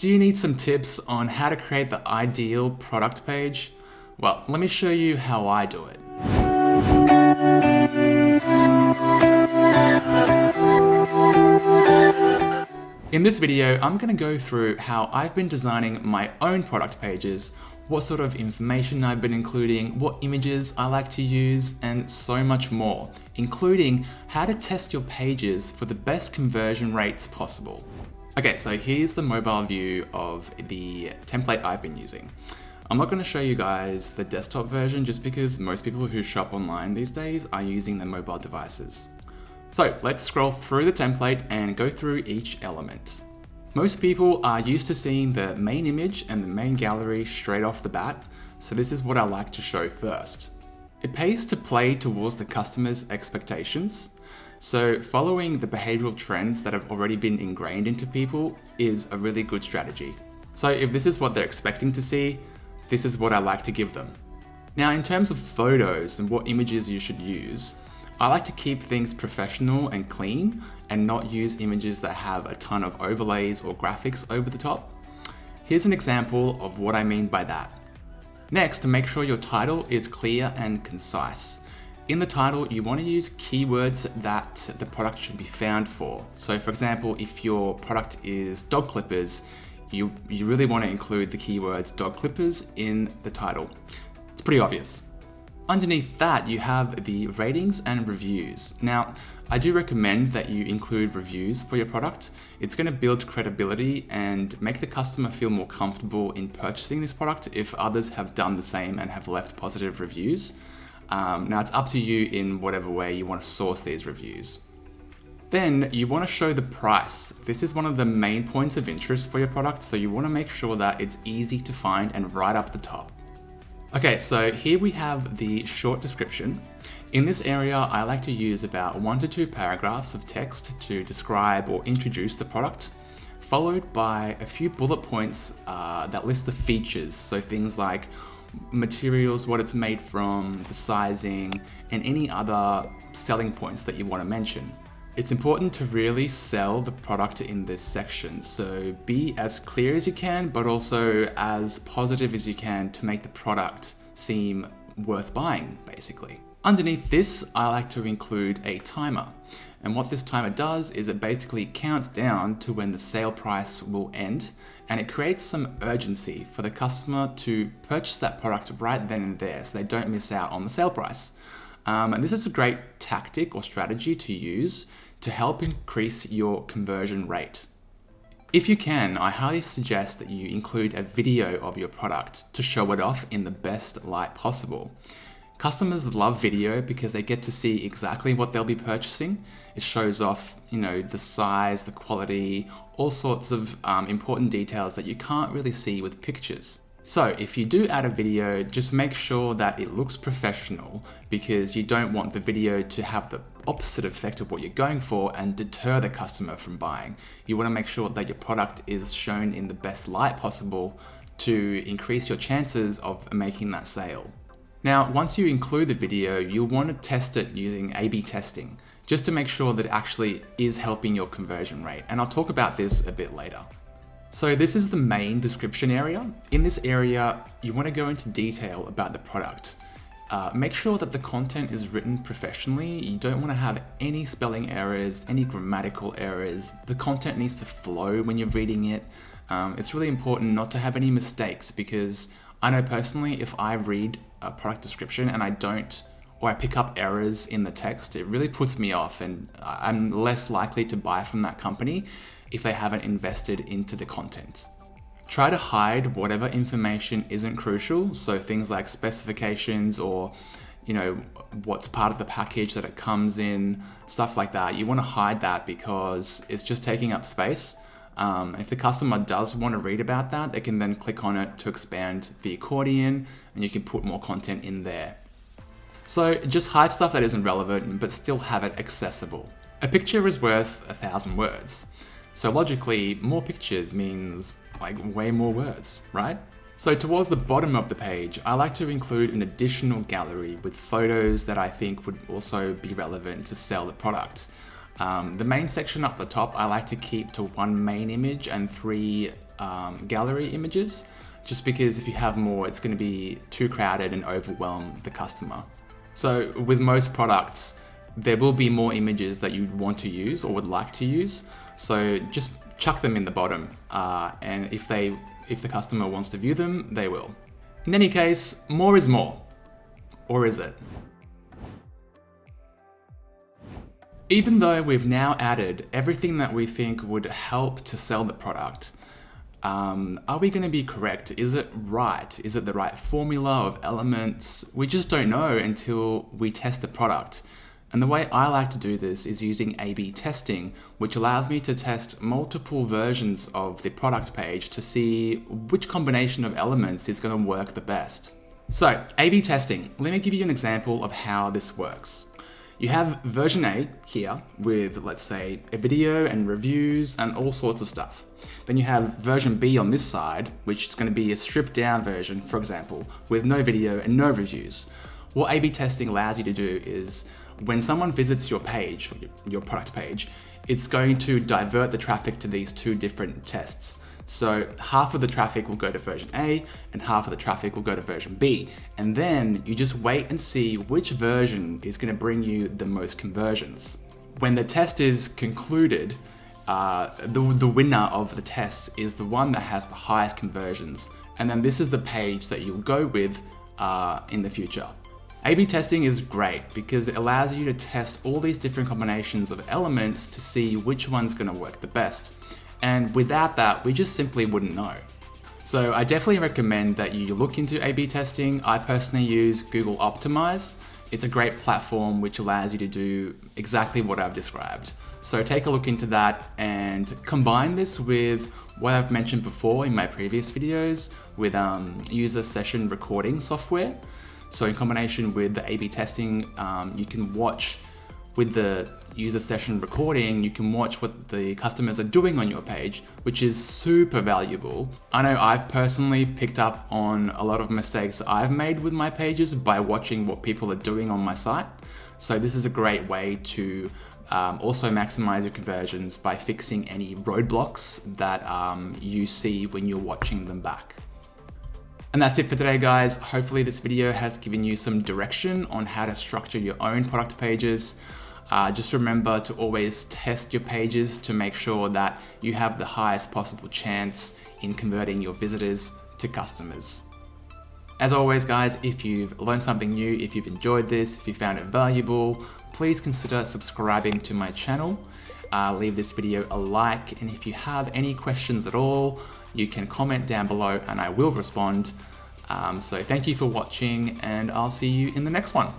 Do you need some tips on how to create the ideal product page? Well, let me show you how I do it. In this video, I'm going to go through how I've been designing my own product pages, what sort of information I've been including, what images I like to use, and so much more, including how to test your pages for the best conversion rates possible. Okay, so here's the mobile view of the template I've been using. I'm not going to show you guys the desktop version just because most people who shop online these days are using their mobile devices. So let's scroll through the template and go through each element. Most people are used to seeing the main image and the main gallery straight off the bat, so this is what I like to show first. It pays to play towards the customer's expectations. So following the behavioral trends that have already been ingrained into people is a really good strategy. So if this is what they're expecting to see, this is what I like to give them. Now, in terms of photos and what images you should use, I like to keep things professional and clean and not use images that have a ton of overlays or graphics over the top. Here's an example of what I mean by that. Next, make sure your title is clear and concise. In the title, you want to use keywords that the product should be found for. So for example, if your product is dog clippers, you really want to include the keywords dog clippers in the title. It's pretty obvious. Underneath that, you have the ratings and reviews. Now, I do recommend that you include reviews for your product. It's going to build credibility and make the customer feel more comfortable in purchasing this product if others have done the same and have left positive reviews. Now it's up to you in whatever way you want to source these reviews. Then you want to show the price. This is one of the main points of interest for your product, so you want to make sure that it's easy to find and right up the top. Okay, so here we have the short description. In this area, I like to use about 1 to 2 paragraphs of text to describe or introduce the product, followed by a few bullet points that list the features. So things like materials, what it's made from, the sizing, and any other selling points that you want to mention. It's important to really sell the product in this section, so be as clear as you can, but also as positive as you can to make the product seem worth buying, basically. Underneath this, I like to include a timer. And what this timer does is it basically counts down to when the sale price will end, and it creates some urgency for the customer to purchase that product right then and there so they don't miss out on the sale price. And this is a great tactic or strategy to use to help increase your conversion rate. If you can, I highly suggest that you include a video of your product to show it off in the best light possible. Customers love video because they get to see exactly what they'll be purchasing. It shows off, the size, the quality, all sorts of important details that you can't really see with pictures. So if you do add a video, just make sure that it looks professional because you don't want the video to have the opposite effect of what you're going for and deter the customer from buying. You want to make sure that your product is shown in the best light possible to increase your chances of making that sale. Now, once you include the video, you'll want to test it using A/B testing, just to make sure that it actually is helping your conversion rate. And I'll talk about this a bit later. So this is the main description area. In this area, you want to go into detail about the product. Make sure that the content is written professionally. You don't want to have any spelling errors, any grammatical errors. The content needs to flow when you're reading it. It's really important not to have any mistakes because I know personally, if I read a product description and I pick up errors in the text, it really puts me off and I'm less likely to buy from that company if they haven't invested into the content. Try to hide whatever information isn't crucial, so things like specifications or what's part of the package that it comes in, stuff like that. You want to hide that because it's just taking up space. If the customer does want to read about that, they can then click on it to expand the accordion and you can put more content in there. So just hide stuff that isn't relevant, but still have it accessible. A picture is worth 1,000 words. So logically, more pictures means way more words, right? So towards the bottom of the page, I like to include an additional gallery with photos that I think would also be relevant to sell the product. The main section up the top, I like to keep to one main image and 3 gallery images, just because if you have more, it's going to be too crowded and overwhelm the customer. So with most products, there will be more images that you want to use or would like to use. So just chuck them in the bottom, and if the customer wants to view them, they will. In any case, more is more. Or is it? Even though we've now added everything that we think would help to sell the product, are we going to be correct? Is it right? Is it the right formula of elements? We just don't know until we test the product. And the way I like to do this is using A/B testing, which allows me to test multiple versions of the product page to see which combination of elements is going to work the best. So, A/B testing. Let me give you an example of how this works. You have version A here with, let's say, a video and reviews and all sorts of stuff. Then you have version B on this side, which is going to be a stripped down version, for example, with no video and no reviews. What A/B testing allows you to do is when someone visits your page, your product page, it's going to divert the traffic to these two different tests. So half of the traffic will go to version A and half of the traffic will go to version B. And then you just wait and see which version is going to bring you the most conversions. When the test is concluded, the winner of the test is the one that has the highest conversions. And then this is the page that you'll go with in the future. A/B testing is great because it allows you to test all these different combinations of elements to see which one's going to work the best. And without that, we just simply wouldn't know. So I definitely recommend that you look into A/B testing. I personally use Google Optimize. It's a great platform which allows you to do exactly what I've described. So take a look into that and combine this with what I've mentioned before in my previous videos with user session recording software. So in combination with the A/B testing, you can watch with the user session recording, you can watch what the customers are doing on your page, which is super valuable. I know I've personally picked up on a lot of mistakes I've made with my pages by watching what people are doing on my site. So this is a great way to also maximize your conversions by fixing any roadblocks that you see when you're watching them back. And that's it for today, guys. Hopefully this video has given you some direction on how to structure your own product pages. Just remember to always test your pages to make sure that you have the highest possible chance in converting your visitors to customers. As always, guys, if you've learned something new, if you've enjoyed this, if you found it valuable, please consider subscribing to my channel. Leave this video a like, and if you have any questions at all, you can comment down below and I will respond. So thank you for watching, and I'll see you in the next one.